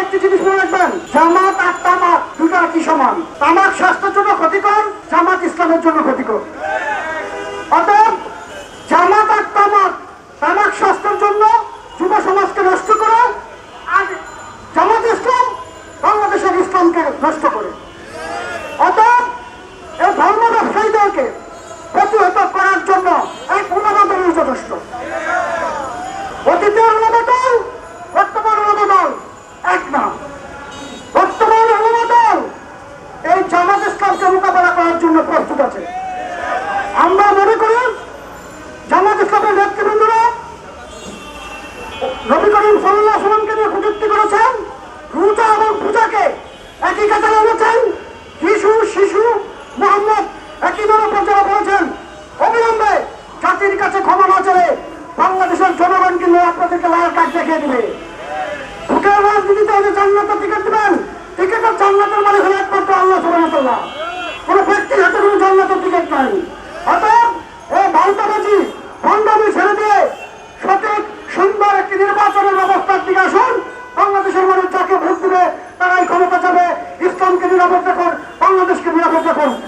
একটি জিনিস মনে রাখবেন, জামাত আর তামাক দুটা কি সমান। তামাক স্বাস্থ্যের জন্য ক্ষতিকর, জামাত ইসলামের জন্য ক্ষতিকর। অতএব জামাত আর তামাক, তামাক স্বাস্থ্যের জন্য যুব সমাজকে নষ্ট করে, আর জামাত ইসলাম বাংলাদেশের ইসলামকে নষ্ট করে। অতএব এই ধর্ম ব্যবসায়ীদেরকে প্রতিহত করার জন্য এক উন্নতই যথেষ্ট। অতীতের অনুমোদন, বর্তমান অনুমোদন এক না। বর্তমান অনুমোদন এই জামাত ইসলামকে মোকাবেলা করার জন্য প্রস্তুত আছে। আমরা মনে করি জামাত ইসলামের নেতৃবৃন্দরা নবী করিম সাল্লাল্লাহু আলাইহি ওয়াসাল্লামকে নিয়ে কটূক্তি করেছেন, রোজা এবং পূজাকে একই কাতারে এনেছেন। শিশু মোহাম্মদ একইভাবে প্রচার করেছেন। অবিলম্বে জাতির কাছে ক্ষমা না চলে বাংলাদেশের জনগণ কিন্তু আপনাদেরকে লাল কার্ড দেখিয়ে দিবে। ভোটের রাজনীতিতে যে জান্নাতের টিকিট দিবেন, টিকিটের জান্নাতের মানে হলো একমাত্র আল্লাহ সুবহানাহু ওয়া তাআলা। কোনো ব্যক্তির হাতে কোনো জান্নাতের টিকিট নাই। অতএব এই ভাউতাবাজি ভণ্ডামি ছেড়ে দিয়ে সঠিক সুন্দর একটি নির্বাচনের ব্যবস্থার দিকে আসুন। বাংলাদেশের মানুষ যাকে ভোট দিবে তারাই ক্ষমতা যাবে। ইসলামকে নিরাপদ রাখুন, বাংলাদেশকে নিরাপদ রাখুন।